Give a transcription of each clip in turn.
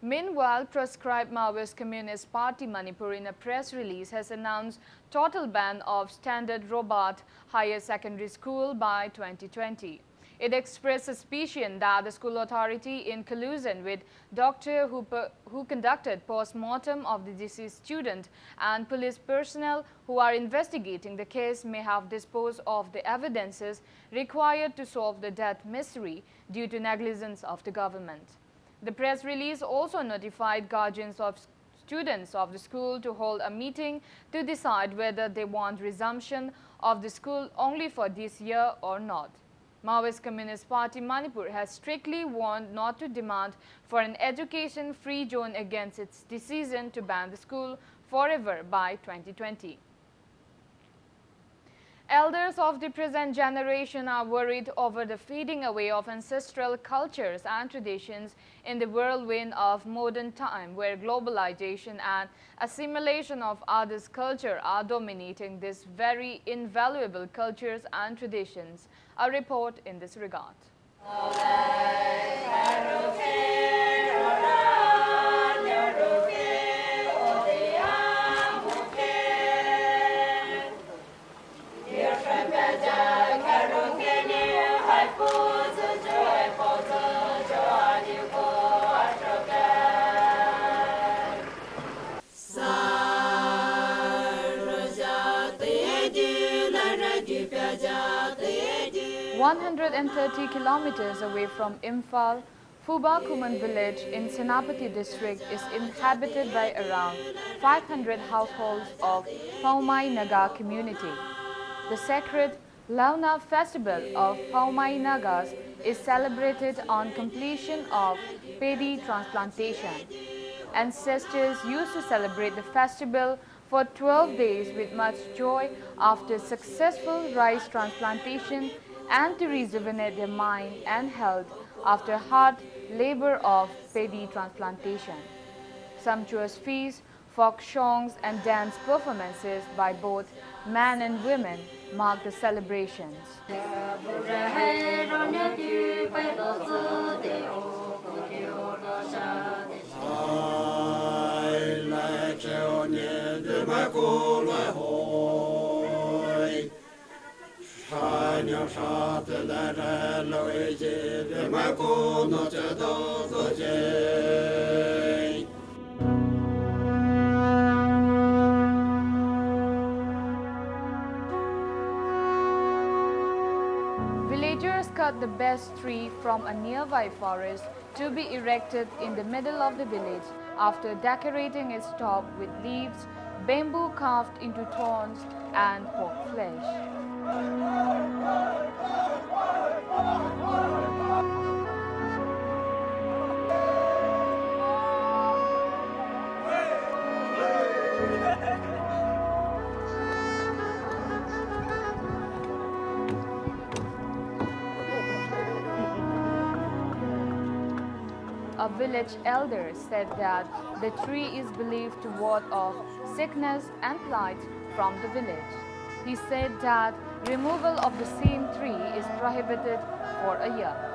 Meanwhile, proscribed Maoist Communist Party Manipur in a press release has announced total ban of Standard Robot Higher Secondary School by 2020. It expressed suspicion that the school authority, in collusion with doctor who conducted post-mortem of the deceased student and police personnel who are investigating the case, may have disposed of the evidences required to solve the death mystery due to negligence of the government. The press release also notified guardians of students of the school to hold a meeting to decide whether they want resumption of the school only for this year or not. Maoist Communist Party Manipur has strictly warned not to demand for an education-free zone against its decision to ban the school forever by 2020. Elders of the present generation are worried over the fading away of ancestral cultures and traditions in the whirlwind of modern time, where globalization and assimilation of others' culture are dominating these very invaluable cultures and traditions. A report in this regard. 130 kilometers away from Imphal, Phuba Khuman village in Senapati district is inhabited by around 500 households of Poumai Naga community. The sacred Laonii festival of Poumai Nagas is celebrated on completion of paddy transplantation. Ancestors used to celebrate the festival for 12 days with much joy after successful rice transplantation and to rejuvenate their mind and health after hard labor of paddy transplantation. Sumptuous feasts, folk songs and dance performances by both men and women mark the celebrations. Villagers cut the best tree from a nearby forest to be erected in the middle of the village after decorating its top with leaves, bamboo carved into thorns, and pork flesh. A village elder said that the tree is believed to ward off sickness and plight from the village. He said that removal of the same tree is prohibited for a year.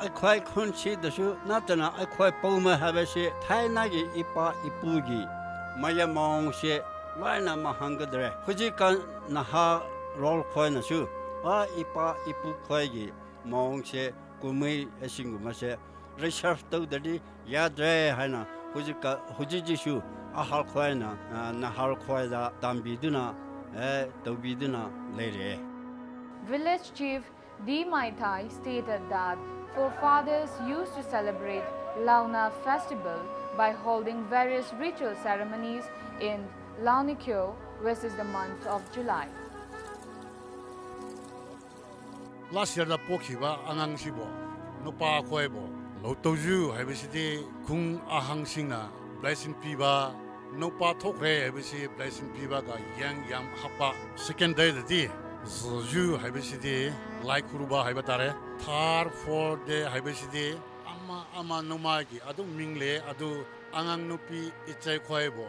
I quite consider you not I quite Poumai have a share, Tainagi Ipa Ipugi, Maya Mong she, Lina Mahangadre, Hujikan Naha roll coin shoe, Ipa Ipu Koigi, Mong she, Gumi, a single mase, Richard Dodi, Yadre Hana, Hujika, Hujiji shoe, Ahal Koina, Nahal Koida, Dambiduna, Dobiduna, lady. Village chief D. Maitai stated that forefathers used to celebrate Laonii festival by holding various ritual ceremonies in Laonii, which is the month of July. Last year, the Pokiba Anangsibo, no pa koebo, Lotoju, Habisiti, Kung Ahangsina, Blessing Piba, no pa Tokre, Habisi, Blessing Piba, Yang Yam Hapa, second day the day. Zuju Habisidi, like Kuruba Habatare, Tar for the Habisidi, ama nomagi adu mingle adu angang nupi ichai khoibo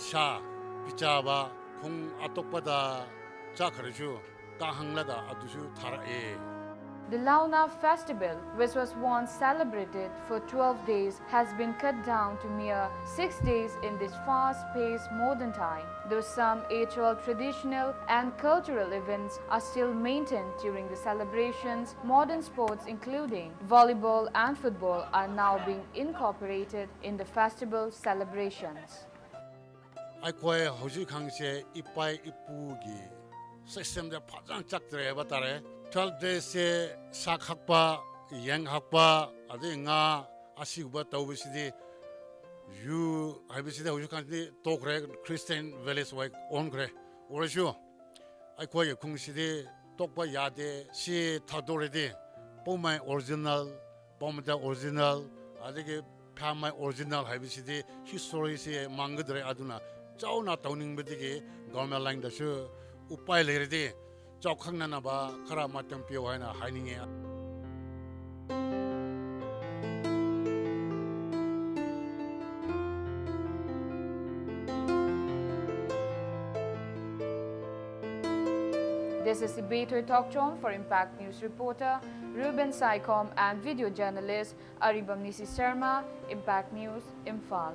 sha pichaba khung atokpada cha kharju ka hanglada adusu tharae. The Laonii festival, which was once celebrated for 12 days, has been cut down to mere 6 days in this fast-paced modern time. Though some age-old traditional and cultural events are still maintained during the celebrations, modern sports including volleyball and football are now being incorporated in the festival celebrations. Aikoi hoji khangse ipai ipugi system de phajang chaktre batare 12 days se sak hakpa yang hakpa ade nga asiguba tawbisidi you habisidi hoji khangni tokre Christian village wai on kre orashu aikoi khungsidi tokpa yade si thadorede Poumai original Poumai original adege Poumai original habisidi history se mangdre aduna chauna tawning bedigi government line dasu upai lerede chawkhangna na ba khara matam pio haina haininge. This is the Beto Talk Chon for Impact News reporter Ruben Saicom and video journalist Aribam Nisi Sharma, Impact News, Imphal.